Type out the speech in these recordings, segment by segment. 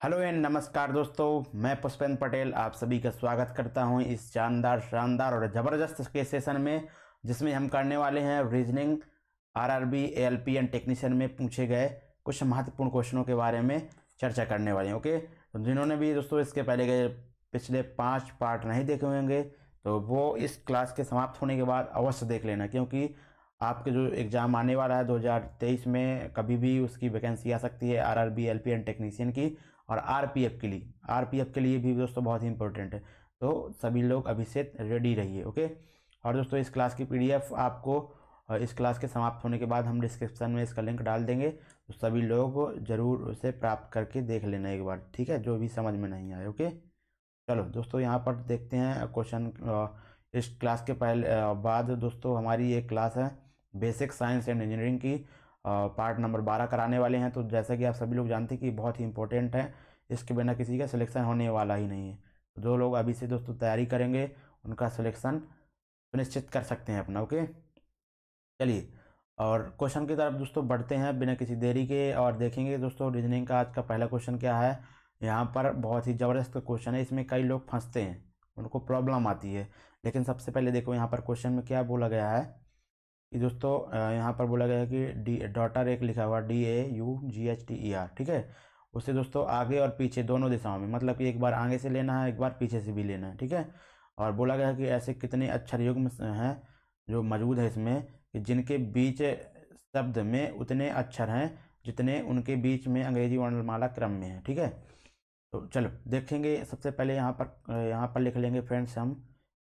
Hello and नमस्कार दोस्तों, मैं पुष्पेंद्र पटेल आप सभी का स्वागत करता हूं इस शानदार और ज़बरदस्त के सेशन में, जिसमें हम करने वाले हैं reasoning RRB ALP and technician में पूछे गए कुछ महत्वपूर्ण क्वेश्चनों के बारे में चर्चा करने वाले हैं। ओके, तो जिन्होंने भी दोस्तों इसके पहले गए पिछले 5 पार्ट नहीं देखे होंगे तो वो इस क्लास के समाप्त होने के बाद अवश्य देख लेना, क्योंकि आपके जो एग्ज़ाम आने वाला है 2023 में कभी भी उसकी वैकेंसी आ सकती है आरआरबी एएलपी एंड टेक्नीशियन की। और आरपीएफ के लिए भी दोस्तों बहुत ही इंपॉर्टेंट है, तो सभी लोग अभी से रेडी रहिए। ओके, और दोस्तों इस क्लास की पीडीएफ आपको इस क्लास के समाप्त होने के बाद हम डिस्क्रिप्शन में इसका लिंक डाल देंगे, तो सभी लोग ज़रूर उसे प्राप्त करके देख लेना एक बार, ठीक है, जो भी समझ में नहीं आए। ओके, चलो दोस्तों यहाँ पर देखते हैं क्वेश्चन। इस क्लास के पहले बाद दोस्तों हमारी एक क्लास है बेसिक साइंस एंड इंजीनियरिंग की, पार्ट नंबर 12 कराने वाले हैं। तो जैसा कि आप सभी लोग जानते हैं कि बहुत ही इंपॉर्टेंट है, इसके बिना किसी का सिलेक्शन होने वाला ही नहीं है। तो जो लोग अभी से दोस्तों तैयारी करेंगे उनका सिलेक्शन सुनिश्चित कर सकते हैं अपना। ओके, चलिए और क्वेश्चन की तरफ दोस्तों बढ़ते हैं बिना किसी देरी के, और देखेंगे दोस्तों रीजनिंग का आज का पहला क्वेश्चन क्या है। यहाँ पर बहुत ही ज़बरदस्त क्वेश्चन है, इसमें कई लोग फंसते हैं, उनको प्रॉब्लम आती है। लेकिन सबसे पहले देखो यहाँ पर क्वेश्चन में क्या बोला गया है कि दोस्तों यहाँ पर बोला गया है कि डी डॉटर एक लिखा हुआ DAUGHTER, ठीक है। उसे दोस्तों आगे और पीछे दोनों दिशाओं में, मतलब कि एक बार आगे से लेना है, एक बार पीछे से भी लेना है, ठीक है। और बोला गया है कि ऐसे कितने अक्षर युग्म हैं जो मौजूद है इसमें कि जिनके बीच शब्द में उतने अक्षर हैं जितने उनके बीच में अंग्रेजी वर्णमाला क्रम में है, ठीक है। तो चलो देखेंगे, सबसे पहले यहाँ पर लिख लेंगे फ्रेंड्स हम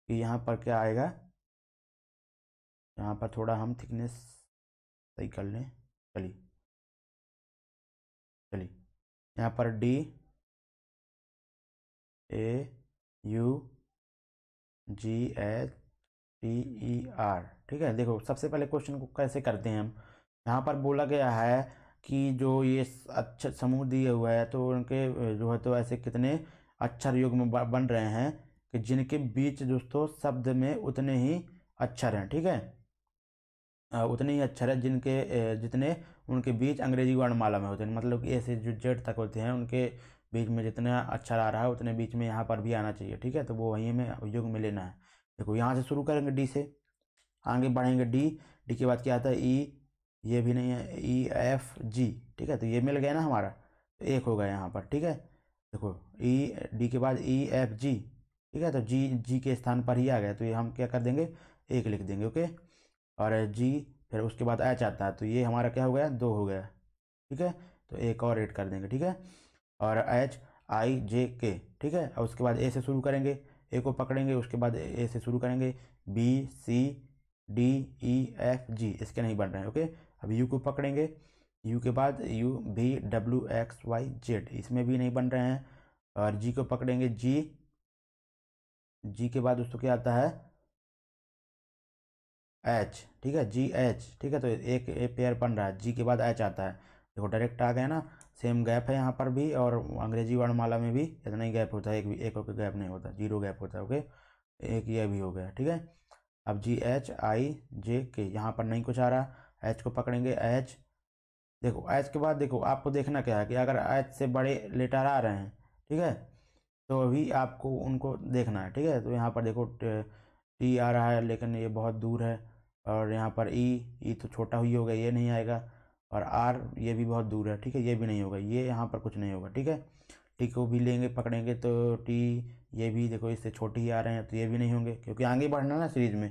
कि यहाँ पर क्या आएगा। यहाँ पर थोड़ा हम थिकनेस सही कर लें। चलिए चलिए, यहाँ पर DAUGHTER, ठीक है। देखो सबसे पहले क्वेश्चन को कैसे करते हैं हम। यहाँ पर बोला गया है कि जो ये अक्षर समूह दिए हुए है तो उनके जो है तो ऐसे कितने अक्षर युग्म बन रहे हैं कि जिनके बीच दोस्तों शब्द में उतने ही अक्षर हैं, ठीक है। उतने ही अक्षर है जितने उनके बीच अंग्रेजी वर्णमाला में होते हैं, मतलब कि ए से जो जेड तक होते हैं उनके बीच में जितना अक्षर आ रहा है उतने बीच में यहाँ पर भी आना चाहिए, ठीक है। तो वो वहीं में युग में लेना है। देखो यहाँ से शुरू करेंगे डी से, आगे बढ़ेंगे डी के बाद क्या आता है ई, ये भी नहीं है, EFG, ठीक है। तो ये मिल गया ना हमारा, तो एक हो गया यहाँ पर, ठीक है। देखो डी के बाद EFG, ठीक है, तो जी के स्थान पर ही आ गया, तो ये हम क्या कर देंगे, एक लिख देंगे। ओके, और जी फिर उसके बाद एच आता है, तो ये हमारा क्या हो गया, 2 हो गया, ठीक है। तो एक और ऐड कर देंगे, ठीक है। और HIJK, ठीक है। और उसके बाद ए से शुरू करेंगे, ए को पकड़ेंगे, उसके बाद ए से शुरू करेंगे, BCDEFG, इसके नहीं बन रहे हैं। ओके, अब यू को पकड़ेंगे, यू के बाद UVWXYZ, इसमें भी नहीं बन रहे हैं। और जी को पकड़ेंगे, जी के बाद उसको क्या आता है, एच, ठीक है, GH, ठीक है। तो एक पेयर बन रहा है, जी के बाद एच आता है। देखो डायरेक्ट आ गया ना, सेम गैप है यहाँ पर भी, और अंग्रेजी वर्णमाला में भी इतना ही गैप होता है, एक गैप नहीं होता, 0 गैप होता है। ओके, एक ये भी हो गया, ठीक है। अब GHIJK, यहाँ पर नहीं कुछ आ रहा, एच को पकड़ेंगे, एच। देखो एच के बाद देखो आपको देखना क्या है कि अगर एच से बड़े लेटर आ रहे हैं, ठीक है, तो अभी आपको उनको देखना है, ठीक है। तो यहाँ पर देखो टी आ रहा है लेकिन ये बहुत दूर है, और यहाँ पर ई तो छोटा ही होगा, ये नहीं आएगा। और आर ये भी बहुत दूर है, ठीक है, ये भी नहीं होगा, ये यहाँ पर कुछ नहीं होगा, ठीक है। टी को भी लेंगे पकड़ेंगे तो टी, ये भी देखो इससे छोटे ही आ रहे हैं, तो ये भी नहीं होंगे, क्योंकि आगे बढ़ना ना सीरीज में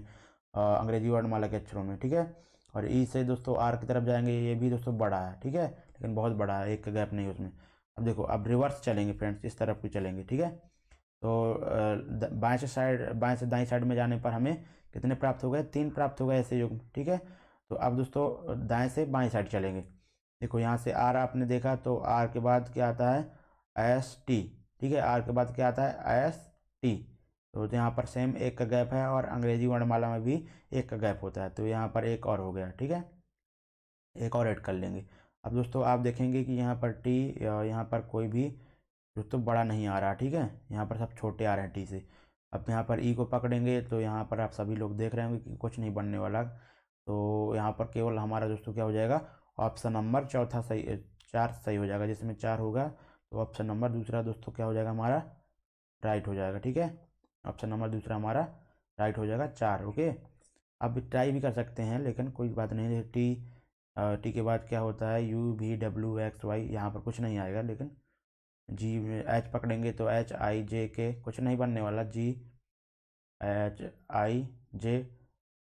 अंग्रेजी वर्णमाला के अक्षरों में, ठीक है। और ई से दोस्तों आर की तरफ जाएंगे, ये भी दोस्तों बड़ा है, ठीक है, लेकिन बहुत बड़ा है, एक का गैप नहीं उसमें। अब देखो अब रिवर्स चलेंगे फ्रेंड्स, इस तरफ भी चलेंगे, ठीक है। तो बाएं से दाएं साइड में जाने पर हमें कितने प्राप्त हो गए, 3 प्राप्त हो गए ऐसे युग्म, ठीक है। तो अब दोस्तों दाएं से बाएं साइड चलेंगे। देखो यहाँ से आर आपने देखा, तो आर के बाद क्या आता है, ST, ठीक है। आर के बाद क्या आता है, ST। तो यहाँ पर सेम एक का गैप है, और अंग्रेजी वर्णमाला में भी एक का गैप होता है, तो यहाँ पर एक और हो गया, ठीक है, एक और ऐड कर लेंगे। अब दोस्तों आप देखेंगे कि यहाँ पर टी, यहाँ पर कोई भी दोस्तों बड़ा नहीं आ रहा, ठीक है, यहाँ पर सब छोटे आ रहे हैं टी से। अब यहाँ पर ई को पकड़ेंगे, तो यहाँ पर आप सभी लोग देख रहे होंगे कि कुछ नहीं बनने वाला, तो यहाँ पर केवल हमारा दोस्तों क्या हो जाएगा, ऑप्शन नंबर चौथा सही, 4 सही हो जाएगा, जिसमें 4 होगा, तो ऑप्शन नंबर दूसरा दोस्तों क्या हो जाएगा हमारा, राइट हो जाएगा। ठीक है, ऑप्शन नंबर दूसरा हमारा राइट हो जाएगा 4। ओके, अब ट्राई भी कर सकते हैं लेकिन कोई बात नहीं। टी के बाद क्या होता है, U V W X Y, यहाँ पर कुछ नहीं आएगा। लेकिन जी में एच पकड़ेंगे तो एच आई जे के कुछ नहीं बनने वाला, G H I J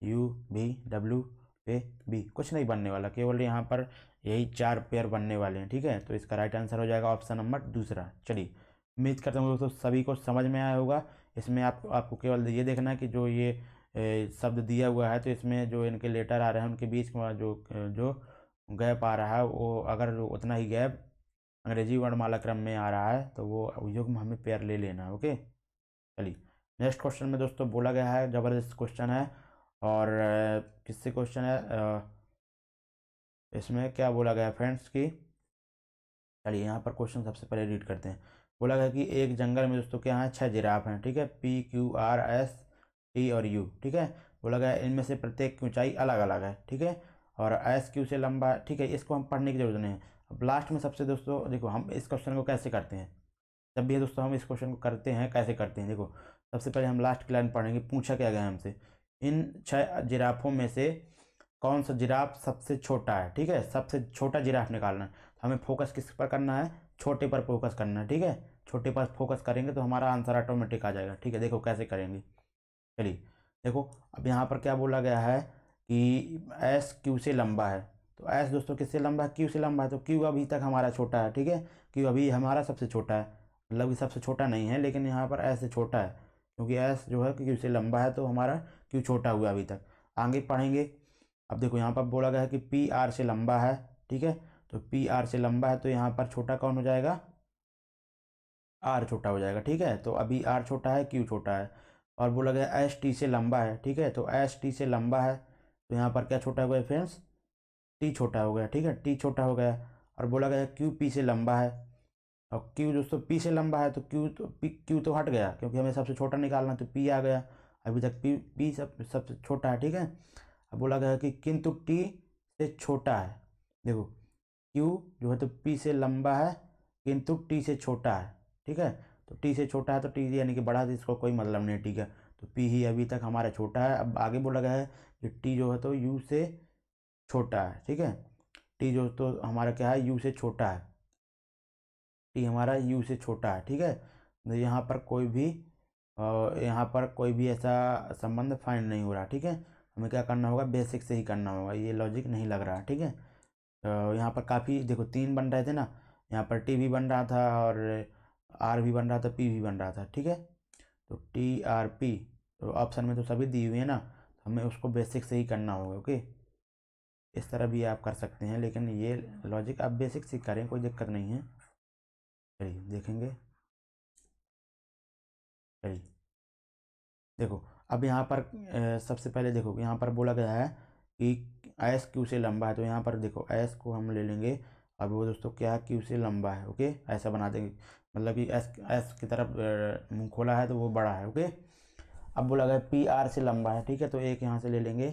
U V W A B कुछ नहीं बनने वाला, केवल यहाँ पर यही 4 पेयर बनने वाले हैं। ठीक है, तो इसका राइट आंसर हो जाएगा ऑप्शन नंबर दूसरा। चलिए, उम्मीद करता हूँ दोस्तों सभी को समझ में आया होगा। इसमें आपको केवल ये देखना है कि जो ये शब्द दिया हुआ है तो इसमें जो इनके लेटर आ रहे हैं उनके बीच में जो गैप आ रहा है, वो अगर उतना ही गैप अंग्रेजी वर्णमाला क्रम में आ रहा है तो वो युग्म हमें पेयर ले लेना है। ओके, चलिए नेक्स्ट क्वेश्चन में दोस्तों बोला गया है, ज़बरदस्त क्वेश्चन है। और किससे क्वेश्चन है, इसमें क्या बोला गया फ्रेंड्स की, चलिए यहाँ पर क्वेश्चन सबसे पहले रीड करते हैं। बोला गया कि एक जंगल में दोस्तों क्या है, 6 जिराफ हैं। ठीक है, P Q R S T और यू। ठीक है, बोला गया इनमें से प्रत्येक की ऊंचाई अलग अलग है। ठीक है, और एस क्यू से लंबा है। ठीक है, इसको हम पढ़ने की जरूरत नहीं है। अब लास्ट में सबसे दोस्तों देखो हम इस क्वेश्चन को कैसे करते हैं, जब भी दोस्तों हम इस क्वेश्चन को करते हैं कैसे करते हैं, देखो सबसे पहले हम लास्ट की लाइन पढ़ेंगे। पूछा क्या गया हमसे, इन 6 जिराफों में से कौन सा जिराफ सबसे छोटा है। ठीक है, सबसे छोटा जिराफ निकालना है। तो हमें फोकस किस पर करना है, छोटे पर फोकस करना है। ठीक है, छोटे पर फोकस करेंगे तो हमारा आंसर ऑटोमेटिक आ जाएगा। ठीक है, देखो कैसे करेंगे। चलिए देखो, अब यहाँ पर क्या बोला गया है कि एस क्यू से लंबा है। तो एस दोस्तों किससे लंबा है, क्यू से लंबा है। तो क्यू अभी तक हमारा छोटा है। ठीक है, क्यू अभी हमारा सबसे छोटा है, मतलब कि सबसे छोटा नहीं है लेकिन यहाँ पर एस से छोटा है, क्योंकि एस जो है क्यू से लंबा है तो हमारा क्यू छोटा हुआ अभी तक। आगे पढ़ेंगे। अब देखो यहाँ पर बोला गया है कि पी आर से लंबा है। ठीक है, तो पी आर से लंबा है तो यहाँ पर छोटा कौन हो जाएगा, आर छोटा हो जाएगा। ठीक है, तो अभी आर छोटा है, क्यू छोटा है। और बोला गया एस टी से लंबा है। ठीक है, तो एस टी से लंबा है तो यहाँ पर क्या छोटा हो गया फ्रेंड्स, टी छोटा हो गया। ठीक है, टी छोटा हो गया। और बोला गया क्यू पी से लंबा है, और क्यू दोस्तों पी से लंबा है तो क्यू तो हट गया क्योंकि हमें सबसे छोटा निकालना, तो पी आ गया। अभी तक पी पी सबसे छोटा है। ठीक है, अब बोला गया कि किंतु टी से छोटा है। देखो क्यू जो है तो पी से लंबा है किंतु टी से छोटा है। ठीक है, तो टी से छोटा है तो टी यानी कि बड़ा है, तो इसको कोई मतलब नहीं। ठीक है, तो पी ही अभी तक हमारा छोटा है। अब आगे बोला गया है कि टी जो है तो यू से छोटा है। ठीक है, टी जो तो हमारा क्या है, यू से छोटा है। टी हमारा यू से छोटा है। ठीक है, तो यहाँ पर कोई भी ऐसा संबंध फाइंड नहीं हो रहा। ठीक है, हमें क्या करना होगा, बेसिक से ही करना होगा, ये लॉजिक नहीं लग रहा। ठीक है, तो यहाँ पर काफ़ी देखो 3 बन रहे थे ना, यहाँ पर टी भी बन रहा था और आर भी बन रहा था, पी भी बन रहा था। ठीक है, तो टी आर पी, तो ऑप्शन में तो सभी दी हुई है ना, तो हमें उसको बेसिक से ही करना होगा। ओके, इस तरह भी आप कर सकते हैं लेकिन ये लॉजिक आप बेसिक से करें, कोई दिक्कत नहीं है। चलिए देखेंगे। चलिए देखो, अब यहाँ पर सबसे पहले देखो यहाँ पर बोला गया है कि एस क्यू से लंबा है। तो यहाँ पर देखो एस को हम ले लेंगे और वो दोस्तों क्या है, क्यू से लंबा है। ओके, ऐसा बना देंगे, मतलब कि एस एस की तरफ मुंह खोला है तो वो बड़ा है। ओके, अब बोला गया पी आर से लंबा है। ठीक है, तो एक यहाँ से ले लेंगे,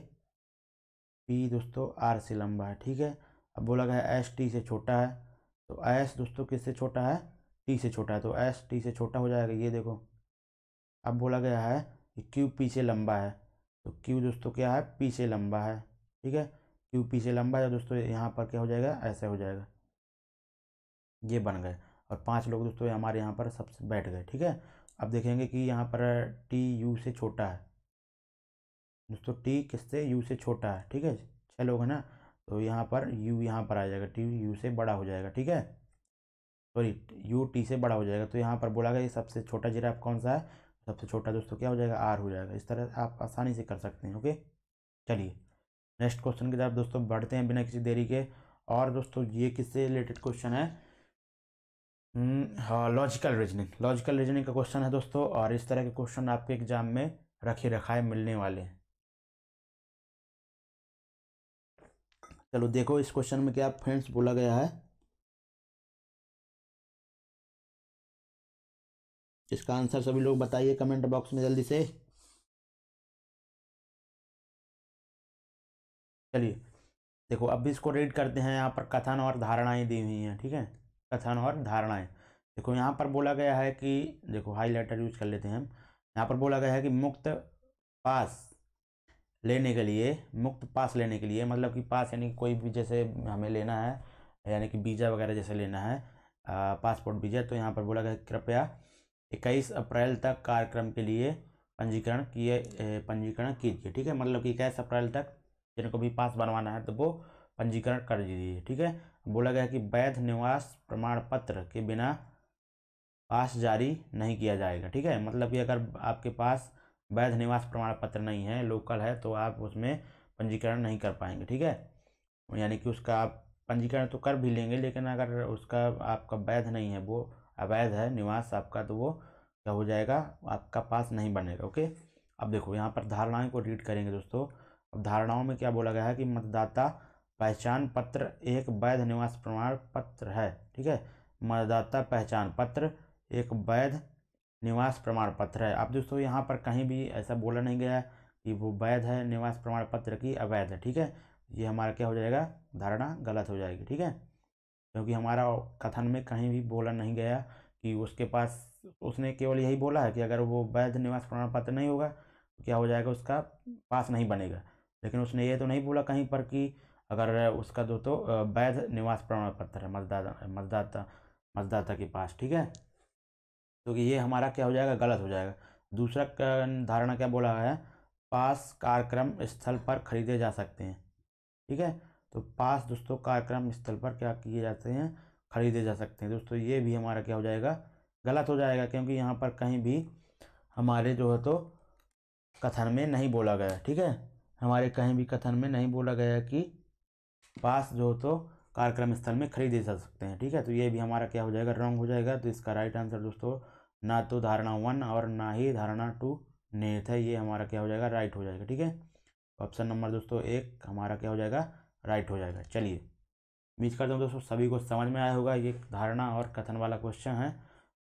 पी दोस्तों आर से लंबा है। ठीक है, अब बोला गया एस टी से छोटा है। तो एस दोस्तों किससे छोटा है, टी से छोटा है, तो एस टी से छोटा हो जाएगा। ये देखो, अब बोला गया है कि क्यू पी से लंबा है। तो क्यू दोस्तों क्या है, पी से लंबा है। ठीक है, क्यू पी से लंबा है दोस्तों, यहाँ पर क्या हो जाएगा, ऐसे हो जाएगा। ये बन गए और 5 लोग दोस्तों हमारे यहाँ पर सबसे बैठ गए। ठीक है, अब देखेंगे कि यहाँ पर टी यू से छोटा है। दोस्तों टी किससे, यू से छोटा है। ठीक है, 6 लोग हैं ना, तो यहाँ पर यू यहाँ पर आ जाएगा, टी यू से बड़ा हो जाएगा। ठीक है, सॉरी यू टी से बड़ा हो जाएगा। तो यहाँ पर बोला गया ये सबसे छोटा जिराफ कौन सा है, सबसे छोटा दोस्तों क्या हो जाएगा, आर हो जाएगा। इस तरह आप आसानी से कर सकते हैं। ओके, चलिए नेक्स्ट क्वेश्चन की तरफ दोस्तों बढ़ते हैं बिना किसी देरी के। और दोस्तों ये किससे रिलेटेड क्वेश्चन है, हाँ लॉजिकल रीजनिंग का क्वेश्चन है दोस्तों। और इस तरह के क्वेश्चन आपके एग्जाम में रखे रखाए मिलने वाले हैं। चलो देखो इस क्वेश्चन में क्या फ्रेंड्स बोला गया है, इसका आंसर सभी लोग बताइए कमेंट बॉक्स में जल्दी से। चलिए देखो अब भी इसको रीड करते हैं। यहाँ पर कथन और धारणाएं दी हुई हैं। ठीक है, कथन और धारणाएं। देखो यहाँ पर बोला गया है कि, देखो हाईलाइटर यूज कर लेते हैं हम। यहाँ पर बोला गया है कि पास मुक्त पास लेने के लिए, मतलब कि पास यानी कोई भी जैसे हमें लेना है, यानी कि वीज़ा वगैरह जैसे लेना है, पासपोर्ट वीज़ा, तो यहाँ पर बोला गया है कृपया 21 अप्रैल तक कार्यक्रम के लिए पंजीकरण कीजिए। ठीक है, मतलब कि 21 अप्रैल तक जिनको भी पास बनवाना है तो वो पंजीकरण कर दीजिए। ठीक है, बोला गया है कि वैध निवास प्रमाण पत्र के बिना पास जारी नहीं किया जाएगा। ठीक है, मतलब कि अगर आपके पास वैध निवास प्रमाण पत्र नहीं है, लोकल है, तो आप उसमें पंजीकरण नहीं कर पाएंगे। ठीक है, यानी कि उसका आप पंजीकरण तो कर भी लेंगे, लेकिन अगर उसका आपका वैध नहीं है, वो अवैध है निवास आपका, तो वो क्या हो जाएगा, आपका पास नहीं बनेगा। ओके, अब देखो यहाँ पर धारणाएं को रीड करेंगे दोस्तों। अब धारणाओं में क्या बोला गया है कि मतदाता पहचान पत्र एक वैध निवास प्रमाण पत्र है। ठीक है, मतदाता पहचान पत्र एक वैध निवास प्रमाण पत्र है। अब दोस्तों यहाँ पर कहीं भी ऐसा बोला नहीं गया कि वो वैध है निवास प्रमाण पत्र की अवैध है। ठीक है, ये हमारा क्या हो जाएगा, धारणा गलत हो जाएगी। ठीक है, क्योंकि हमारा कथन में कहीं भी बोला नहीं गया कि उसके पास, उसने केवल यही बोला है कि अगर वो वैध निवास प्रमाण पत्र नहीं होगा तो क्या हो जाएगा, उसका पास नहीं बनेगा। लेकिन उसने ये तो नहीं बोला कहीं पर कि अगर उसका वैध निवास प्रमाण पत्र है मतदाता के पास। ठीक है, तो ये हमारा क्या हो जाएगा, गलत हो जाएगा। दूसरा धारणा क्या बोला है, पास कार्यक्रम स्थल पर खरीदे जा सकते हैं। ठीक है, तो पास दोस्तों कार्यक्रम स्थल पर क्या किए जाते हैं, खरीदे जा सकते हैं। दोस्तों ये भी हमारा क्या हो जाएगा, गलत हो जाएगा, क्योंकि यहाँ पर कहीं भी हमारे कथन में नहीं बोला गया। ठीक है, हमारे कहीं भी कथन में नहीं बोला गया कि पास कार्यक्रम स्थल में खरीदे जा सकते हैं। ठीक है, तो ये भी हमारा क्या हो जाएगा, रॉन्ग हो जाएगा। तो इसका राइट आंसर दोस्तों ना तो धारणा 1 और ना ही धारणा 2 निहित है, ये हमारा क्या हो जाएगा, राइट हो जाएगा। ठीक है, ऑप्शन नंबर दोस्तों 1 हमारा क्या हो जाएगा, राइट हो जाएगा। चलिए, उम्मीद करता हूँ दोस्तों सभी को समझ में आया होगा। ये धारणा और कथन वाला क्वेश्चन है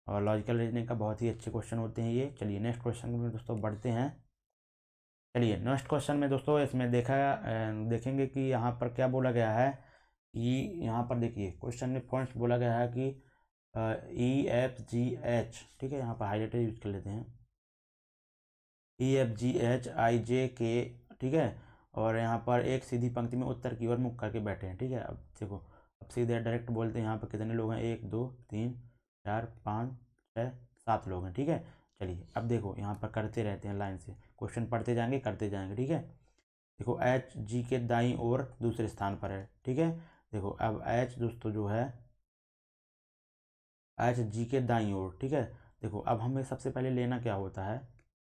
और लॉजिकल रीजनिंग का बहुत ही अच्छे क्वेश्चन होते हैं ये। चलिए नेक्स्ट क्वेश्चन में दोस्तों बढ़ते हैं। चलिए नेक्स्ट क्वेश्चन में दोस्तों इसमें देखेंगे कि यहाँ पर क्या बोला गया है कि, यहाँ पर देखिए क्वेश्चन में पॉइंट्स बोला गया है कि EFGH। ठीक है, यहाँ पर हाईलाइटर यूज कर लेते हैं, EFGHIJK। ठीक है, और यहाँ पर एक सीधी पंक्ति में उत्तर की ओर मुख करके बैठे हैं। ठीक है, अब देखो, अब सीधे डायरेक्ट बोलते हैं यहाँ पर कितने लोग हैं, 1 2 3 4 5 6 7 लोग हैं। ठीक है, चलिए अब देखो यहाँ पर करते रहते हैं लाइन से, क्वेश्चन पढ़ते जाएंगे करते जाएंगे। ठीक है, देखो HG के दाईं ओर दूसरे स्थान पर है। ठीक है, देखो अब H दोस्तों जो है, HG के दाईं ओर। ठीक है, देखो अब हमें सबसे पहले लेना क्या होता है,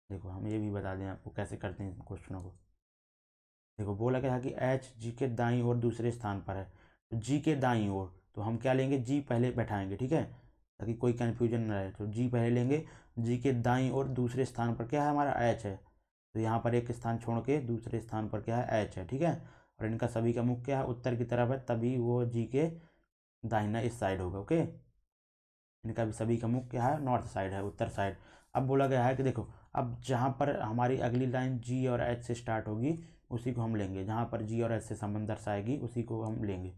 देखो हम ये भी बता दें आपको कैसे करते हैं क्वेश्चनों को। देखो बोला गया है कि HG के दाईं ओर दूसरे स्थान पर है, तो G के दाईं ओर, तो हम क्या लेंगे, G पहले बैठाएंगे। ठीक है, ताकि कोई कन्फ्यूजन न रहे, तो G पहले लेंगे। G के दाईं ओर दूसरे स्थान पर क्या है, हमारा H है, तो यहाँ पर एक स्थान छोड़ के दूसरे स्थान पर क्या है, H है। ठीक है, और इनका सभी का मुख क्या है, उत्तर की तरफ है, तभी वो G के दाहिना इस साइड होगा। ओके, इनका भी सभी का मुख क्या है, नॉर्थ साइड है, उत्तर साइड। अब बोला गया है कि देखो, अब जहाँ पर हमारी अगली लाइन G और H से स्टार्ट होगी उसी को हम लेंगे, जहाँ पर G और H से संबंध दर्शाएगी उसी को हम लेंगे।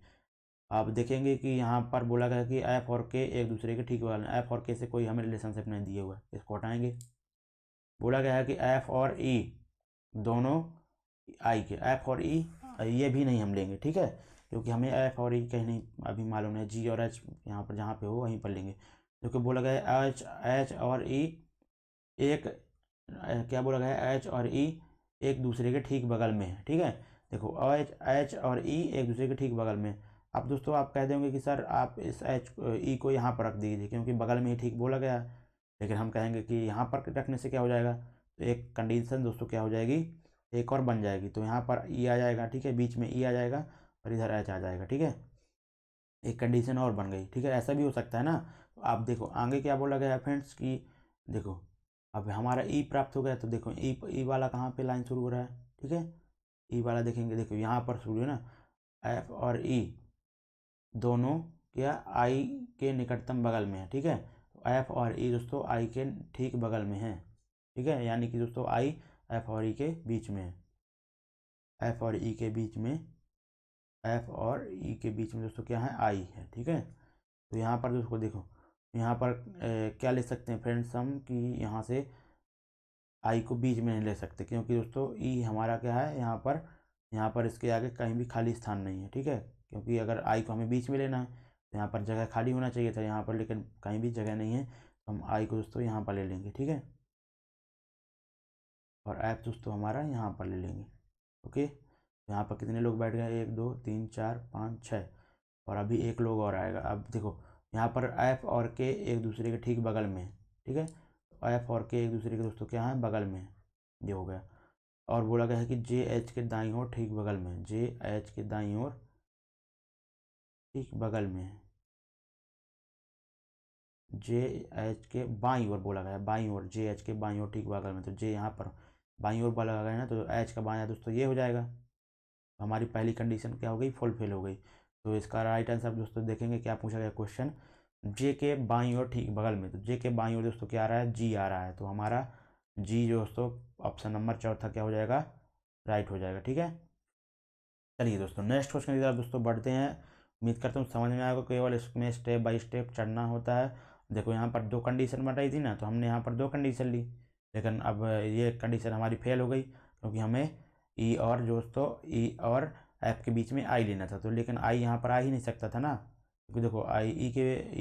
अब देखेंगे कि यहाँ पर बोला गया है कि F और K एक दूसरे के ठीक बगल में, F और K से कोई हमें रिलेशनशिप नहीं दिए हुआ है, इसको हटाएंगे। बोला गया है कि F और E दोनों I के, F और E ये भी नहीं हम लेंगे। ठीक है, क्योंकि हमें F और E कहीं नहीं अभी मालूम है, G और H यहाँ पर जहाँ पे हो वहीं पर लेंगे। क्योंकि बोला गया है H और E एक, क्या बोला गया है, H और E एक दूसरे के ठीक बगल में है। ठीक है, देखो H और E एक दूसरे के ठीक बगल में। अब दोस्तों आप कह देंगे कि सर आप इस E को यहाँ पर रख दीजिए, क्योंकि बगल में ही ठीक बोला गया है। लेकिन हम कहेंगे कि यहाँ पर रखने से क्या हो जाएगा, तो एक कंडीशन दोस्तों क्या हो जाएगी, एक और बन जाएगी, तो यहाँ पर E आ जाएगा। ठीक है, बीच में E आ जाएगा और इधर H आ जाएगा। ठीक है, एक कंडीशन और बन गई। ठीक है, ऐसा भी हो सकता है ना। तो आप देखो आगे क्या बोला गया है फ्रेंड्स कि देखो, अब हमारा ई प्राप्त हो गया, तो देखो ई वाला कहाँ पे लाइन शुरू हो रहा है। ठीक है, ई वाला देखेंगे, देखो यहाँ पर शुरू है ना, एफ और ई दोनों क्या आई के निकटतम बगल में है। ठीक है, तो एफ और ई दोस्तों आई के ठीक बगल में है। ठीक है, यानी कि दोस्तों आई एफ और ई के बीच में है, एफ और ई के बीच में, एफ और ई के बीच में दोस्तों क्या है, आई है। ठीक है, तो यहाँ पर दोस्तों देखो, यहाँ पर क्या ले सकते हैं फ्रेंड्स हम कि यहाँ से आई को बीच में नहीं ले सकते, क्योंकि दोस्तों ई हमारा क्या है यहाँ पर इसके आगे कहीं भी खाली स्थान नहीं है, ठीक है। क्योंकि अगर आई को हमें बीच में लेना है तो यहाँ पर जगह खाली होना चाहिए था यहाँ पर, लेकिन कहीं भी जगह नहीं है तो हम आई को दोस्तों यहाँ पर ले लेंगे, ठीक है। और एफ दोस्तों हमारा यहाँ पर ले लेंगे, ओके। यहाँ पर कितने लोग बैठ गए, 1 2 3 4 5 6, और अभी एक लोग और आएगा। अब देखो यहाँ पर एफ और के एक दूसरे के ठीक बगल में है, ठीक है। एफ और के एक दूसरे के दोस्तों क्या है, बगल में है, ये हो गया। और बोला गया है कि जे एच के दाईं ओर ठीक बगल में है, जे एच के दाईं ओर ठीक बगल में है, जे एच के बाईं ओर बोला गया है, बाईं ओर, जे एच के बाईं ओर ठीक बगल में। तो जे यहाँ पर बाईं ओर बोला गया है ना, तो एच का बायां दोस्तों ये हो जाएगा। हमारी पहली कंडीशन क्या हो गई, फुलफिल हो गई। तो इसका राइट आंसर दोस्तों देखेंगे क्या पूछा गया क्वेश्चन, जे के बाईं ओर ठीक बगल में। तो जे के बाईं ओर दोस्तों क्या आ रहा है, जी आ रहा है। तो हमारा जी जो दोस्तों ऑप्शन नंबर चौथा क्या हो जाएगा, राइट हो जाएगा, ठीक है। चलिए दोस्तों नेक्स्ट क्वेश्चन की तरफ दोस्तों बढ़ते हैं। उम्मीद करता हूँ समझ में आएगा, केवल इसमें स्टेप बाय स्टेप चढ़ना होता है। देखो यहाँ पर 2 कंडीशन बन रही थी ना, तो हमने यहाँ पर 2 कंडीशन ली, लेकिन अब ये कंडीशन हमारी फेल हो गई, क्योंकि हमें ई और दोस्तों ई और एफ के बीच में आई लेना था। तो लेकिन आई यहाँ पर आ ही नहीं सकता था ना, क्योंकि देखो आई ई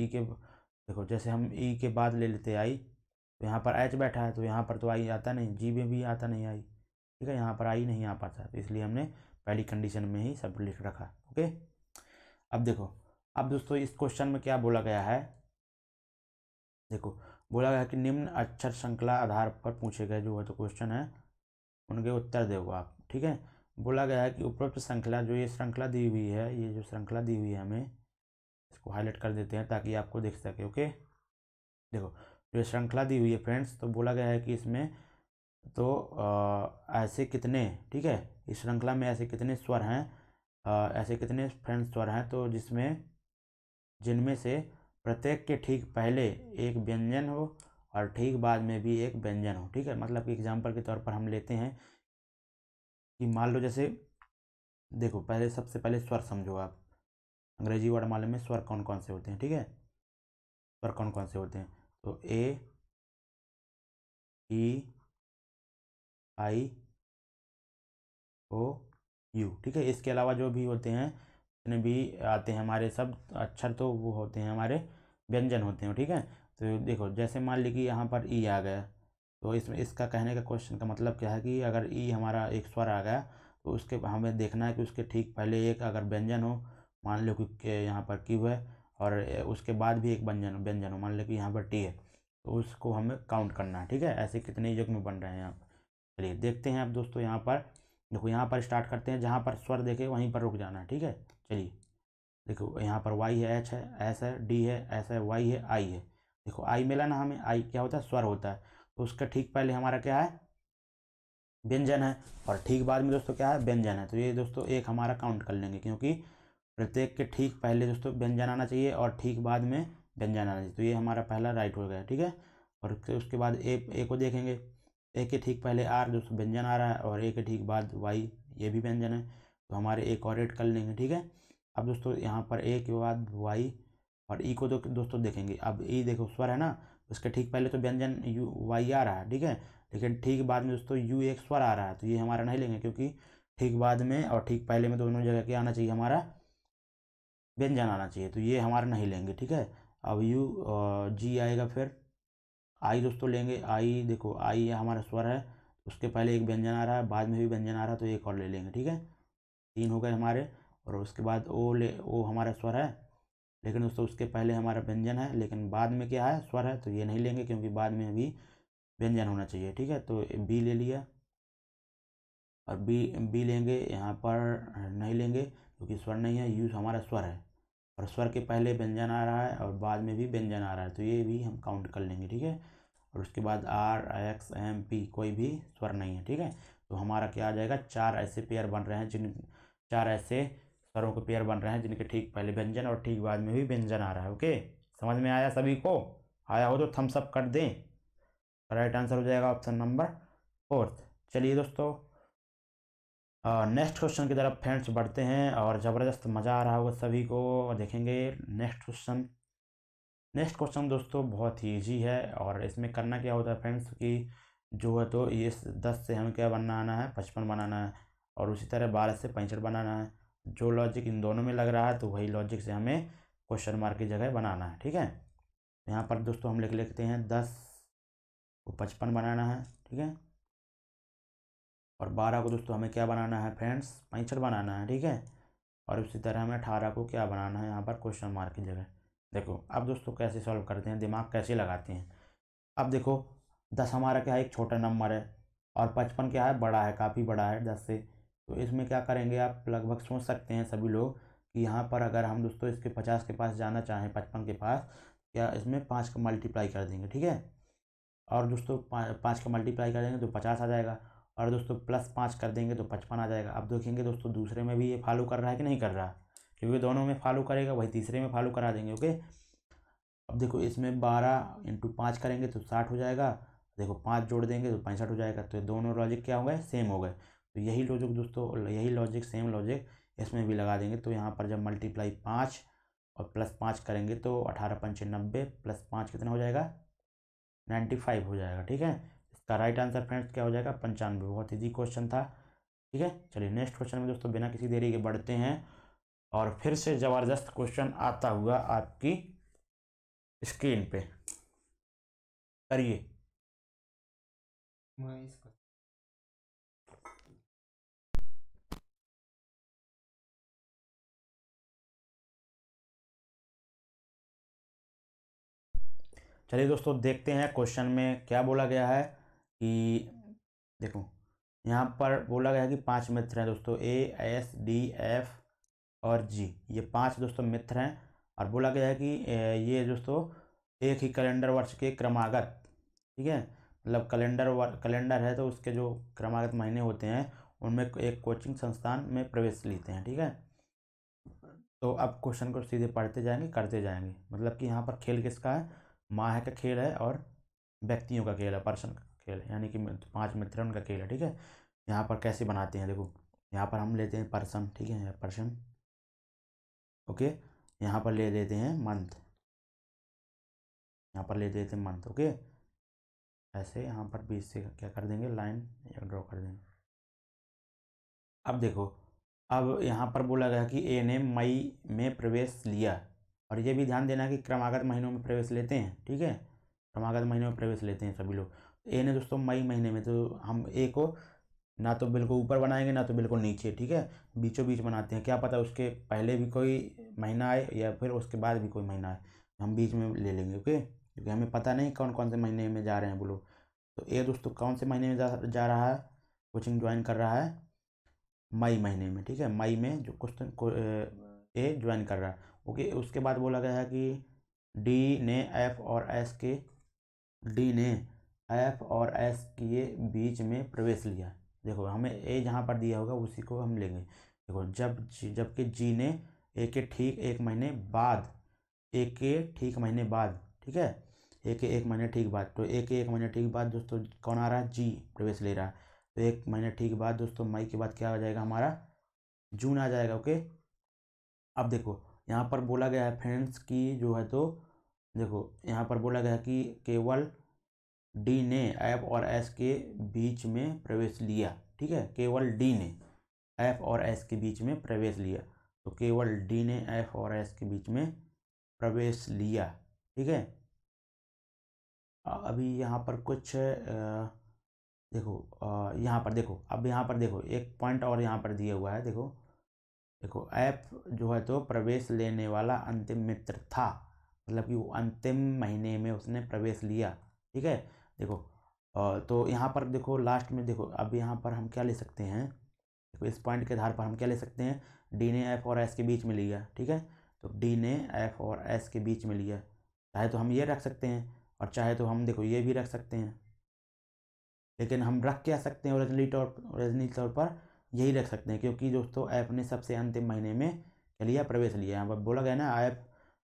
के देखो जैसे हम ई के बाद ले लेते आई, तो यहाँ पर एच बैठा है, तो यहाँ पर तो आई आता नहीं, जी में भी आता नहीं आई, ठीक है। यहाँ पर आई नहीं आ पाता, तो इसलिए हमने पहली कंडीशन में ही सब लिख रखा, ओके। अब देखो, अब दोस्तों इस क्वेश्चन में क्या बोला गया है, देखो बोला गया कि निम्न अक्षर श्रृंखला आधार पर पूछे गए जो है तो क्वेश्चन है उनके उत्तर दो आप, ठीक है। बोला गया है कि उपरोक्त श्रृंखला, जो ये श्रृंखला दी हुई है, ये जो श्रृंखला दी हुई है, हमें इसको हाईलाइट कर देते हैं ताकि आपको दिख सके, ओके। देखो जो श्रृंखला दी हुई है फ्रेंड्स, तो बोला गया है कि इसमें तो ऐसे कितने, ठीक है, इस श्रृंखला में ऐसे कितने स्वर हैं, ऐसे कितने फ्रेंड्स स्वर हैं, तो जिसमें जिनमें से प्रत्येक के ठीक पहले एक व्यंजन हो और ठीक बाद में भी एक व्यंजन हो, ठीक है। मतलब कि एग्जाम्पल के तौर पर हम लेते हैं कि मान लो जैसे देखो पहले सबसे पहले स्वर समझो आप, अंग्रेजी वर्णमाला में स्वर कौन कौन से होते हैं, ठीक है। स्वर कौन कौन से होते हैं, तो ए, ई, आई, ओ, यू, ठीक है। इसके अलावा जो भी होते हैं, जितने भी आते हैं हमारे सब अक्षर, तो वो होते हैं हमारे व्यंजन होते हैं, ठीक है। तो देखो जैसे मान ली कि यहाँ पर ई आ गया, तो इसमें इसका कहने का क्वेश्चन का मतलब क्या है कि अगर ई हमारा एक स्वर आ गया, तो उसके हमें देखना है कि उसके ठीक पहले एक अगर व्यंजन हो, मान लो कि यहाँ पर क्यू है, और उसके बाद भी एक व्यंजन व्यंजन हो, मान लो कि यहाँ पर टी है, तो उसको हमें काउंट करना है, ठीक है। ऐसे कितने युग्म बन रहे हैं यहाँ पर, चलिए देखते हैं अब दोस्तों। यहाँ पर देखो, यहाँ पर स्टार्ट करते हैं, जहाँ पर स्वर देखे वहीं पर रुक जाना है, ठीक है। चलिए देखो यहाँ पर वाई है, एच है, एस है, डी है, एस है, वाई है, आई है। देखो आई मिला ना हमें, आई क्या होता है, स्वर होता है, तो उसका ठीक पहले हमारा क्या है, व्यंजन है, और ठीक बाद में दोस्तों क्या है, व्यंजन है। तो ये दोस्तों एक हमारा काउंट कर लेंगे, क्योंकि प्रत्येक के ठीक पहले दोस्तों व्यंजन आना चाहिए और ठीक बाद में व्यंजन आना चाहिए। तो ये हमारा पहला राइट हो गया, ठीक है। और फिर उसके बाद ए को देखेंगे, ए के ठीक पहले आर दोस्तों व्यंजन आ रहा है, और ए के ठीक बाद वाई, ये भी व्यंजन है, तो हमारे एक और ऐड कर लेंगे, ठीक है। अब दोस्तों यहाँ पर ए के बाद वाई और ई को तो दोस्तों देखेंगे। अब ई देखो स्वर है ना, उसके ठीक पहले तो व्यंजन यू वाई आ रहा है, ठीक है, लेकिन ठीक बाद में दोस्तों यू एक स्वर आ रहा है, तो ये हमारा नहीं लेंगे, क्योंकि ठीक बाद में और ठीक पहले में दोनों जगह क्या आना चाहिए, हमारा व्यंजन आना चाहिए, तो ये हमारा नहीं लेंगे, ठीक है। अब यू जी आएगा, फिर आई दोस्तों लेंगे। आई देखो आई हमारा स्वर है, उसके पहले एक व्यंजन आ रहा है, बाद में भी व्यंजन आ रहा है, तो एक और ले लेंगे, ठीक है। 3 हो गए हमारे। और उसके बाद ओ हमारा स्वर है, लेकिन दोस्तों उसके पहले हमारा व्यंजन है, लेकिन बाद में क्या है, स्वर है, तो ये नहीं लेंगे, क्योंकि बाद में भी व्यंजन होना चाहिए, ठीक है। तो बी ले लिया, और बी लेंगे, यहाँ पर नहीं लेंगे क्योंकि स्वर नहीं है, यू हमारा स्वर है, और स्वर के पहले व्यंजन आ रहा है और बाद में भी व्यंजन आ रहा है, तो ये भी हम काउंट कर लेंगे, ठीक है। और उसके बाद आर, एक्स, एम, पी कोई भी स्वर नहीं है, ठीक है। तो हमारा क्या आ जाएगा, 4 ऐसे पेयर बन रहे हैं, 4 ऐसे स्वरों के पेयर बन रहे हैं जिनके ठीक पहले व्यंजन और ठीक बाद में भी व्यंजन आ रहा है, ओके। समझ में आया सभी को, आया हो तो थम्स अप कर दें। राइट आंसर हो जाएगा ऑप्शन नंबर 4। चलिए दोस्तों नेक्स्ट क्वेश्चन की तरफ फ्रेंड्स बढ़ते हैं, और ज़बरदस्त मज़ा आ रहा होगा सभी को, और देखेंगे नेक्स्ट क्वेश्चन नेक्स्ट क्वेश्चन दोस्तों बहुत ही ईजी है, और इसमें करना क्या होता है फ्रेंड्स कि जो है तो ये 10 से हमें क्या बनाना है, 55 बनाना है, और उसी तरह 12 से 65 बनाना है। जो लॉजिक इन दोनों में लग रहा है तो वही लॉजिक से हमें क्वेश्चन मार्क की जगह बनाना है। ठीक है, यहाँ पर दोस्तों हम लिख लेते हैं 10 को 55 बनाना है। ठीक है, और 12 को दोस्तों हमें क्या बनाना है फ्रेंड्स, 65 बनाना है। ठीक है, और उसी तरह हमें 18 को क्या बनाना है यहाँ पर क्वेश्चन मार्क की जगह। देखो अब दोस्तों कैसे सॉल्व करते हैं, दिमाग कैसे लगाते हैं। अब देखो 10 हमारा क्या है, एक छोटा नंबर है, और 55 क्या है, बड़ा है, काफ़ी बड़ा है 10 से। तो इसमें क्या करेंगे, आप लगभग सोच सकते हैं सभी लोग कि यहाँ पर अगर हम दोस्तों इसके 50 के पास जाना चाहें, 55 के पास, क्या इसमें 5 का मल्टीप्लाई कर देंगे। ठीक है, और दोस्तों 5 का मल्टीप्लाई कर देंगे तो 50 आ जाएगा, और दोस्तों +5 कर देंगे तो 55 आ जाएगा। अब देखेंगे दोस्तों दूसरे में भी ये फॉलो कर रहा है कि नहीं कर रहा, क्योंकि दोनों में फॉलो करेगा वही तीसरे में फॉलो करा देंगे। ओके, अब देखो इसमें 12 इंटू 5 करेंगे तो 60 हो जाएगा, देखो 5 जोड़ देंगे तो 65 हो जाएगा। तो दोनों लॉजिक क्या हो गए, सेम हो गए। तो यही लॉजिक दोस्तों, यही लॉजिक, सेम लॉजिक इसमें भी लगा देंगे। तो यहाँ पर जब मल्टीप्लाई 5 और +5 करेंगे तो 18 पंचे 90, +5 कितना हो जाएगा, 95 हो जाएगा। ठीक है, इसका राइट आंसर फ्रेंड्स क्या हो जाएगा, 95। बहुत ईजी क्वेश्चन था। ठीक है, चलिए नेक्स्ट क्वेश्चन में दोस्तों बिना किसी देरी के बढ़ते हैं, और फिर से ज़बरदस्त क्वेश्चन आता हुआ आपकी स्क्रीन पे, करिए। चलिए दोस्तों देखते हैं क्वेश्चन में क्या बोला गया है कि देखो यहाँ पर बोला गया है कि 5 मित्र हैं दोस्तों, A, S, D, F और G, ये 5 दोस्तों मित्र हैं। और बोला गया है कि ये दोस्तों एक ही कैलेंडर वर्ष के क्रमागत, ठीक है, मतलब कैलेंडर है तो उसके जो क्रमागत महीने होते हैं उनमें एक कोचिंग संस्थान में प्रवेश लेते हैं। ठीक है, तो अब क्वेश्चन को सीधे पढ़ते जाएंगे, करते जाएंगे। मतलब कि यहाँ पर खेल किसका है, माह का खेल है, और व्यक्तियों का खेल है, पर्सन का खेल है, यानी कि 5 मित्र हैं, उनका खेल है। ठीक है, यहाँ पर कैसे बनाते हैं, देखो यहाँ पर हम लेते हैं पर्सन। ठीक है, पर्सन। ओके, यहाँ पर ले लेते हैं मंथ, यहाँ पर ले लेते हैं मंथ। ओके, ऐसे यहाँ पर बीच से क्या कर देंगे, लाइन ड्रॉ कर देंगे। अब देखो, अब यहाँ पर बोला गया कि ए ने मई में प्रवेश लिया, और ये भी ध्यान देना कि क्रमागत महीनों में प्रवेश लेते हैं। ठीक है, क्रमागत महीनों में प्रवेश लेते हैं सभी लोग। ए ने दोस्तों मई महीने में, तो हम ए को ना तो बिल्कुल ऊपर बनाएंगे ना तो बिल्कुल नीचे। ठीक है, बीचों बीच बनाते हैं, क्या पता उसके पहले भी कोई महीना आए या फिर उसके बाद भी कोई महीना आए, हम बीच में ले लेंगे। ओके, क्योंकि हमें पता नहीं कौन कौन से महीने में जा रहे हैं वो लोग। तो ए दोस्तों कौन से महीने में जा रहा है, कोचिंग ज्वाइन कर रहा है, मई महीने में। ठीक है, मई में जो क्वेश्चन को ए ज्वाइन कर रहा है। ओके, उसके बाद बोला गया है कि डी ने एफ और एस के डी ने एफ और एस के बीच में प्रवेश लिया। देखो हमें ए जहाँ पर दिया होगा उसी को हम लेंगे। देखो जबकि जी ने ए के ठीक 1 महीने बाद, ए के ठीक महीने बाद, ठीक है, ए के 1 महीने ठीक बाद, तो ए के 1 महीने ठीक बाद दोस्तों कौन आ रहा है, जी प्रवेश ले रहा है। तो 1 महीने ठीक बाद दोस्तों मई के बाद क्या हो जाएगा हमारा, जून आ जाएगा। ओके, अब देखो यहाँ पर बोला गया है फ्रेंड्स कि जो है तो देखो यहाँ पर बोला गया है कि केवल डी ने एफ और एस के बीच में प्रवेश लिया। ठीक है, केवल डी ने एफ और एस के बीच में प्रवेश लिया, तो केवल डी ने एफ और एस के बीच में प्रवेश लिया। ठीक है, अभी यहाँ पर कुछ देखो यहाँ पर देखो, अब यहाँ पर देखो एक पॉइंट और यहाँ पर दिया हुआ है। देखो देखो एफ जो है तो प्रवेश लेने वाला अंतिम मित्र था, मतलब कि वो अंतिम महीने में उसने प्रवेश लिया। ठीक है, देखो तो यहाँ पर देखो लास्ट में देखो, अब यहाँ पर हम क्या ले सकते हैं, देखो इस पॉइंट के आधार पर हम क्या ले सकते हैं, डी ने एफ और एस के बीच में लिया। ठीक है, तो डी ने एफ और एस के बीच में लिया, चाहे तो हम ये रख सकते हैं और चाहे तो हम देखो ये भी रख सकते हैं, लेकिन हम रख क्या सकते हैं, ओरिजिनली तौर पर यही रख सकते हैं, क्योंकि दोस्तों ऐप ने सबसे अंतिम महीने में क्या लिया, प्रवेश लिया। यहाँ पर बोला गया ना ऐप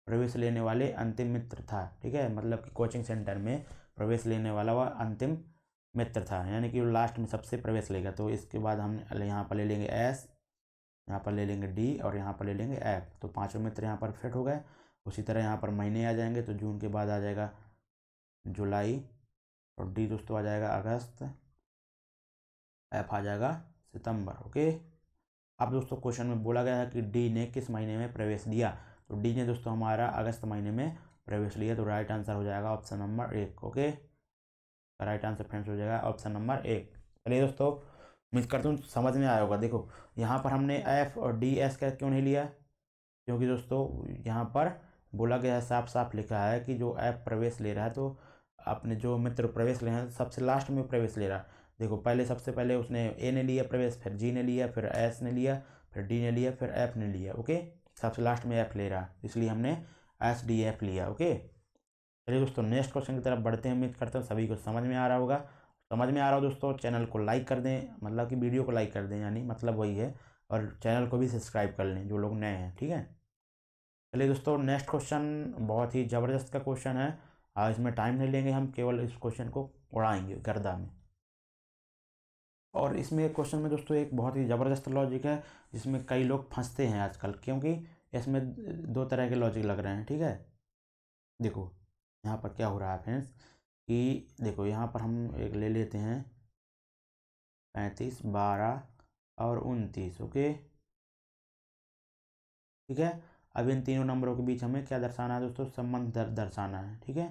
प्रवेश लेने वाले अंतिम मित्र था। ठीक है, मतलब कि कोचिंग सेंटर में प्रवेश लेने वाला वह अंतिम मित्र था, यानी कि वो लास्ट में सबसे प्रवेश लेगा। तो इसके बाद हम यहाँ पर ले लेंगे एस, यहाँ पर ले लेंगे डी और यहाँ पर ले लेंगे एफ, तो 5 मित्र यहाँ पर फिट हो गए। उसी तरह यहाँ पर महीने आ जाएंगे, तो जून के बाद आ जाएगा जुलाई, और डी दोस्तों आ जाएगा अगस्त, एफ आ जाएगा सितंबर। ओके। अब दोस्तों क्वेश्चन में बोला गया है कि डी ने किस महीने में प्रवेश लिया, तो डी ने दोस्तों हमारा अगस्त महीने में प्रवेश लिया, तो राइट आंसर हो जाएगा option number 1। Okay, right answer friends हो जाएगा ऑप्शन नंबर 1। चलिए दोस्तों, उम्मीद करता हूँ समझ में आया होगा। देखो यहाँ पर हमने एफ और डी एस का क्यों नहीं लिया, क्योंकि दोस्तों यहाँ पर बोला गया है, साफ साफ लिखा है कि जो एफ प्रवेश ले रहा है, तो अपने जो मित्र प्रवेश ले रहे हैं सबसे लास्ट में प्रवेश ले रहा है। देखो पहले सबसे पहले उसने ए ने लिया प्रवेश, फिर जी ने लिया, फिर एस ने लिया, फिर डी ने लिया, फिर एफ ने लिया। ओके, सबसे लास्ट में एफ ले रहा है, इसलिए हमने एस डी एफ लिया। ओके, चलिए दोस्तों नेक्स्ट क्वेश्चन की तरफ बढ़ते हैं। उम्मीद करता हूँ सभी को समझ में आ रहा होगा। समझ में आ रहा हो दोस्तों, चैनल को लाइक कर दें, मतलब कि वीडियो को लाइक कर दें, यानी मतलब वही है, और चैनल को भी सब्सक्राइब कर लें जो लोग नए हैं। ठीक है, चलिए दोस्तों नेक्स्ट क्वेश्चन बहुत ही ज़बरदस्त का क्वेश्चन है। इसमें टाइम नहीं लेंगे हम, केवल इस क्वेश्चन को उड़ाएंगे गर्दा में। और इसमें क्वेश्चन में दोस्तों एक बहुत ही ज़बरदस्त लॉजिक है, जिसमें कई लोग फंसते हैं आजकल, क्योंकि इसमें दो तरह के लॉजिक लग रहे हैं। ठीक है, देखो यहाँ पर क्या हो रहा है फ्रेंड्स, कि देखो यहाँ पर हम एक ले लेते हैं 35, 12 और 29। ओके, ठीक है। अब इन तीनों नंबरों के बीच हमें क्या दर्शाना है दोस्तों, संबंध दर्शाना है। ठीक है,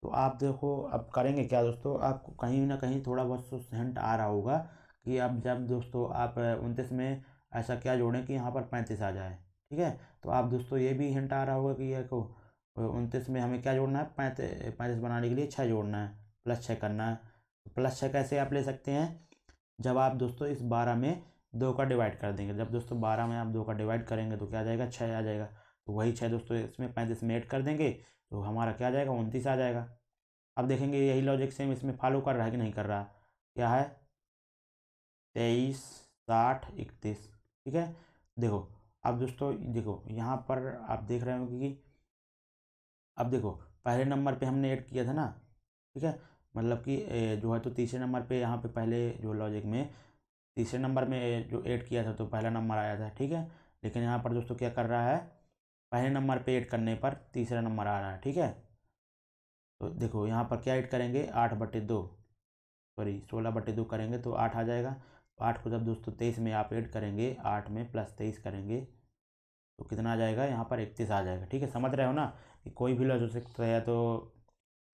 तो आप देखो अब करेंगे क्या दोस्तों, आपको कहीं ना कहीं थोड़ा बहुत हिंट आ रहा होगा कि अब जब दोस्तों आप 29 में ऐसा क्या जोड़ें कि यहाँ पर 35 आ जाए। ठीक है, तो आप दोस्तों ये भी हिंट आ रहा होगा कि ये को 29 में हमें क्या जोड़ना है, 35 बनाने के लिए 6 जोड़ना है, +6 करना है। +6 कैसे आप ले सकते हैं, जब आप दोस्तों इस 12 में 2 का डिवाइड कर देंगे। जब दोस्तों 12 में आप 2 का डिवाइड करेंगे तो क्या आ जाएगा, 6 आ जाएगा। तो वही 6 दोस्तों इसमें 35 में ऐड कर देंगे, तो हमारा क्या आ जाएगा, 29 आ जाएगा। अब देखेंगे यही लॉजिक सेम इसमें फॉलो कर रहा है कि नहीं कर रहा। क्या है, 23, 60, 31। ठीक है, देखो अब दोस्तों देखो यहाँ पर आप देख रहे हो कि अब देखो पहले नंबर पे हमने ऐड किया था ना। ठीक है, मतलब कि जो है तो तीसरे नंबर पे यहाँ पे पहले जो लॉजिक में तीसरे नंबर में जो ऐड किया था तो पहला नंबर आया था। ठीक है, लेकिन यहाँ पर दोस्तों क्या कर रहा है, पहले नंबर पे ऐड करने पर तीसरा नंबर आ रहा है। ठीक है, तो देखो यहाँ पर क्या ऐड करेंगे, 8/2, सॉरी 16/2 करेंगे तो 8 आ जाएगा। तो 8 को जब दोस्तों 23 में आप ऐड करेंगे, 8 में +23 करेंगे तो कितना आ जाएगा, यहाँ पर 31 आ जाएगा। ठीक है, समझ रहे हो ना कि कोई भी लॉजिक हो सकता है, तो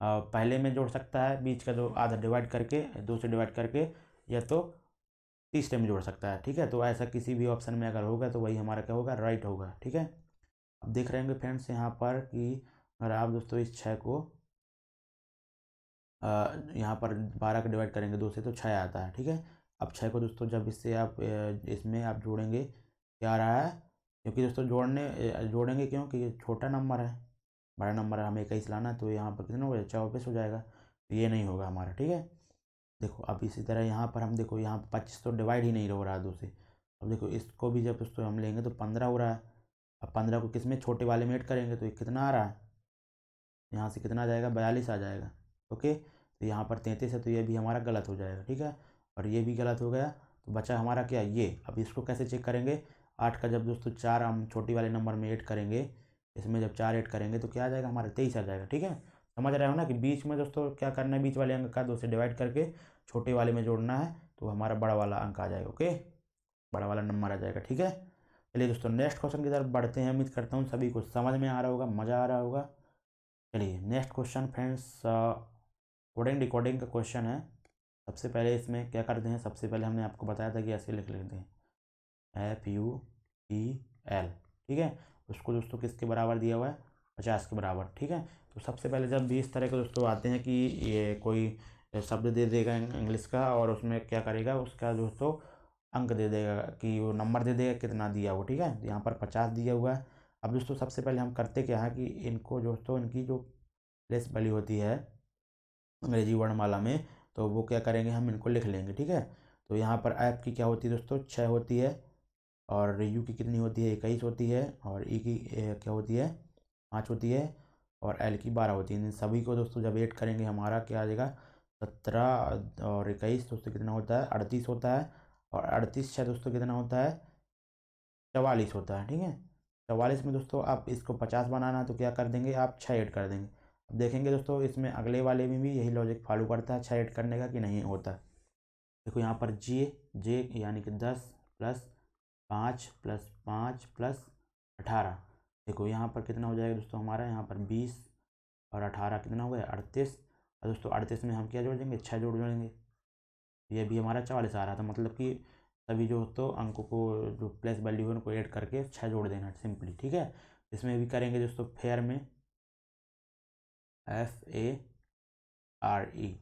पहले में जोड़ सकता है, बीच का जो आधा डिवाइड करके 2 से डिवाइड करके, या तो तीसरे में जोड़ सकता है। ठीक है, तो ऐसा किसी भी ऑप्शन में अगर होगा तो वही हमारा क्या होगा, राइट होगा। ठीक है, अब देख रहे होंगे फ्रेंड्स यहाँ पर कि अगर आप दोस्तों इस 6 को यहाँ पर 12 का डिवाइड करेंगे 2 से तो 6 आता है। ठीक है, अब 6 को दोस्तों जब इससे आप इसमें आप जोड़ेंगे, क्या आ रहा है, क्योंकि दोस्तों जोड़ेंगे क्यों, कि छोटा नंबर है, बड़ा नंबर है, हमें 21 लाना है, तो यहाँ पर कितना हो जाएगा, 24 हो जाएगा। तो ये नहीं होगा हमारा। ठीक है, देखो अब इसी तरह यहाँ पर हम देखो यहाँ 25 तो डिवाइड ही नहीं हो रहा है 2 से। अब देखो इसको भी जब दोस्तों हम लेंगे तो 15 हो रहा है। अब 15 को किस में, छोटे वाले में ऐड करेंगे तो ये कितना आ रहा है, यहाँ से कितना आ जाएगा, 42 आ जाएगा। ओके, तो यहाँ पर 33 है, तो ये भी हमारा गलत हो जाएगा। ठीक है, और ये भी गलत हो गया, तो बचा हमारा क्या, ये। अब इसको कैसे चेक करेंगे, 8 का जब दोस्तों 4 हम छोटी वाले नंबर में ऐड करेंगे, इसमें जब 4 ऐड करेंगे तो क्या आ जाएगा, हमारा 23 आ जाएगा। ठीक है, समझ रहे हो ना कि बीच में दोस्तों क्या करना है, बीच वाले अंक का 2 से डिवाइड करके छोटे वाले में जोड़ना है, तो हमारा बड़ा वाला अंक आ जाएगा। ओके, बड़ा वाला नंबर आ जाएगा। ठीक है, चलिए दोस्तों नेक्स्ट क्वेश्चन की तरफ बढ़ते हैं। उम्मीद करता हूँ सभी को समझ में आ रहा होगा, मज़ा आ रहा होगा। चलिए next question friends, coding decoding का क्वेश्चन है। सबसे पहले इसमें क्या करते हैं, सबसे पहले हमने आपको बताया था कि ऐसे लिख लेते हैं FUEL। ठीक है, उसको दोस्तों किसके बराबर दिया हुआ है, 50 के बराबर। ठीक है, तो सबसे पहले जब भी इस तरह के दोस्तों आते हैं कि ये कोई शब्द दे देगा इंग्लिश का, और उसमें क्या करेगा, उसका दोस्तों अंक दे देगा, कि वो नंबर दे देगा कितना दिया वो। ठीक है, यहाँ पर 50 दिया हुआ है। अब दोस्तों सबसे पहले हम करते क्या है कि इनको दोस्तों इनकी जो प्लेस वैल्यू होती है अंग्रेजी वर्णमाला में, तो वो क्या करेंगे, हम इनको लिख लेंगे। ठीक है, तो यहाँ पर ऐप की क्या होती है दोस्तों, 6 होती है, और यू की कितनी होती है, 21 होती है, और ई की क्या होती है, 5 होती है, और एल की 12 होती है। इन सभी को दोस्तों जब ऐड करेंगे हमारा क्या आ जाएगा, 17 और 21 दोस्तों कितना होता है, 38 होता है, और 38 6 दोस्तों कितना होता है, 44 होता है। ठीक है, 44 में दोस्तों आप इसको 50 बनाना तो क्या कर देंगे आप 6 ऐड कर देंगे। अब देखेंगे दोस्तों इसमें अगले वाले में भी यही लॉजिक फॉलो करता है 6 ऐड करने का कि नहीं होता। देखो यहाँ पर जे यानी कि 10 प्लस 5 प्लस 5 प्लस 18। देखो यहाँ पर कितना हो जाएगा दोस्तों हमारा, यहाँ पर 20 और 18 कितना हो गया 38। और दोस्तों 38 में हम क्या जोड़ देंगे 6 जोड़ देंगे। ये भी हमारा 44 आ रहा था, मतलब कि सभी जो तो अंकों को जो प्लस वैल्यू है उनको ऐड करके 6 जोड़ देना सिंपली, ठीक है। इसमें भी करेंगे दोस्तों फेयर में FARE,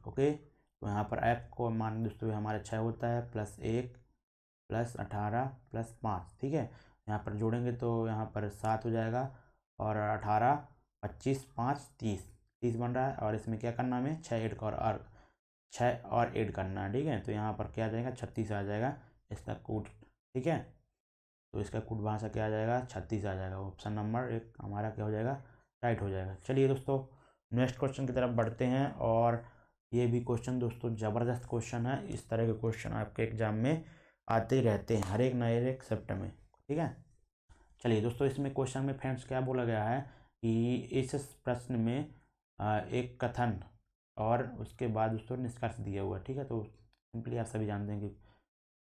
ओके। तो यहाँ पर f को मान दोस्तों हमारा 6 होता है प्लस 1 प्लस 18 प्लस 5, ठीक है। यहाँ पर जोड़ेंगे तो यहाँ पर 7 हो जाएगा और 18 25 5 30 बन रहा है। और इसमें क्या करना हमें 6 ऐड और 6 और ऐड करना है, ठीक है। तो यहाँ पर क्या आ जाएगा 36 आ जाएगा इसका कोड, ठीक है। तो इसका कोड वहाँ से क्या आ जाएगा 36 आ जाएगा। ऑप्शन नंबर 1 हमारा क्या हो जाएगा राइट हो जाएगा। चलिए दोस्तों नेक्स्ट क्वेश्चन की तरफ बढ़ते हैं। और ये भी क्वेश्चन दोस्तों ज़बरदस्त क्वेश्चन है। इस तरह के क्वेश्चन आपके एग्जाम में आते ही रहते हैं हर एक नए एक सब्जेक्ट में, ठीक है। चलिए दोस्तों इसमें क्वेश्चन में फ्रेंड्स क्या बोला गया है कि इस प्रश्न में एक कथन और उसके बाद दोस्तों निष्कर्ष दिया हुआ है, ठीक है। तो सिंपली आप सभी जानते हैं कि